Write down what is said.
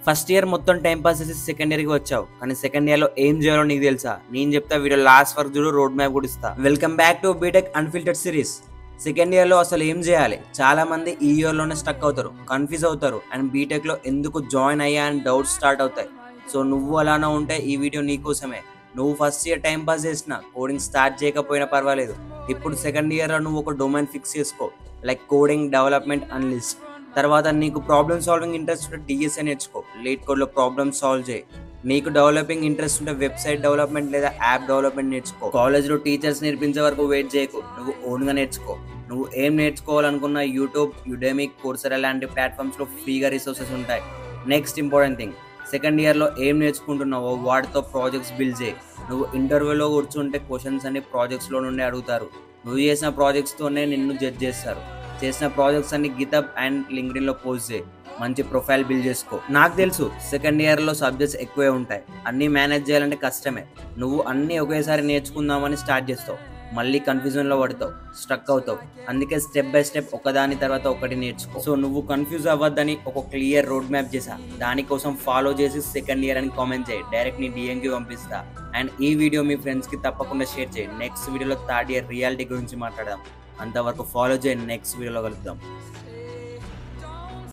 First year మొత్తం time pass చేసి second year కి వచ్చావు, కానీ సెకండ్ ఇయర్ లో ఏం చేయాలో నీకు తెలుసా? నేను చెప్తా, వీడియో లాస్ట్ వరకు చూడు, రోడ్ మ్యాప్ కూడా ఇస్తా. Welcome back to BTech unfiltered series. Second year లో అసలు ఏం చేయాలి? చాలా మంది ఈ ఇయర్ లోనే స్టక్ అవుతారు, కన్ఫ్యూజ్ అవుతారు, అండ్ బీటెక్ లో ఎందుకు జాయిన్ అయ్యా అని డౌట్స్ స్టార్ట్ అవుతాయి. సో నువ్వు అలానే ఉంటే ఈ వీడియో నీకోసమే. నువ్వు ఫస్ట్ ఇయర్ టైం పాస్ చేసిన, కోడింగ్ స్టార్ట్ చేయకపోయినా పర్వాలేదు. ఇప్పుడు సెకండ్ ఇయర్ లో నువ్వు ఒక డొమైన్ ఫిక్స్ చేసుకో, లైక్ కోడింగ్, డెవలప్మెంట్, అనలిస్ట్. తర్వాత నీకు ప్రాబ్లమ్ సాల్వింగ్ ఇంట్రెస్ట్ ఉంటే డిఎస్ఏ నేర్చుకో, లీడ్ కోడ్ లో ప్రాబ్లమ్ సాల్వ్ చేయి. నీకు డెవలపింగ్ ఇంట్రెస్ట్ ఉంటే వెబ్సైట్ డెవలప్మెంట్ లేదా యాప్ డెవలప్మెంట్ నేర్చుకో. కాలేజ్లో టీచర్స్ నేర్పించే వరకు వెయిట్ చేయకు, నువ్వు ఓన్గా నేర్చుకో. నువ్వు ఏం నేర్చుకోవాలనుకున్నా యూట్యూబ్, యుడెమి, కోర్సెరా లాంటి ప్లాట్ఫామ్స్లో ఫ్రీగా రిసోర్సెస్ ఉంటాయి. నెక్స్ట్ ఇంపార్టెంట్ థింగ్, సెకండ్ ఇయర్లో ఏం నేర్చుకుంటున్నావో వాటితో ప్రాజెక్ట్స్ బిల్డ్ చేయి. నువ్వు ఇంటర్వ్యూలో కూర్చుంటే క్వశ్చన్స్ అన్ని ప్రాజెక్ట్స్లో నుండి అడుగుతారు. నువ్వు చేసిన ప్రాజెక్ట్స్తోనే నిన్ను జడ్జ్ చేస్తారు. చేసిన ప్రాజెక్ట్స్ అన్ని గిటబ్ అండ్ లింక్డ్ఇన్లో పోస్ట్ చేయి. మంచి ప్రొఫైల్ బిల్డ్ చేసుకో. నాకు తెలుసు సెకండ్ ఇయర్లో సబ్జెక్ట్స్ ఎక్కువే ఉంటాయి, అన్నీ మేనేజ్ చేయాలంటే కష్టమే. నువ్వు అన్నీ ఒకేసారి నేర్చుకుందామని స్టార్ట్ చేస్తావు, మళ్ళీ కన్ఫ్యూజన్లో పడతావు, స్ట్రక్ అవుతావు. అందుకే స్టెప్ బై స్టెప్ ఒకదాని తర్వాత ఒకటి నేర్చుకో. సో నువ్వు కన్ఫ్యూజ్ అవ్వద్దని ఒక క్లియర్ రోడ్ మ్యాప్ చేశా. దానికోసం ఫాలో చేసి సెకండ్ ఇయర్ అని కామెంట్ చేయి, డైరెక్ట్ నీ డిఎంకి పంపిస్తా. అండ్ ఈ వీడియో మీ ఫ్రెండ్స్కి తప్పకుండా షేర్ చేయి. నెక్స్ట్ వీడియోలో థర్డ్ ఇయర్ రియాలిటీ గురించి మాట్లాడదాం. అంతవరకు ఫాలో చేయండి. నెక్స్ట్ వీడియోలో కలుద్దాం.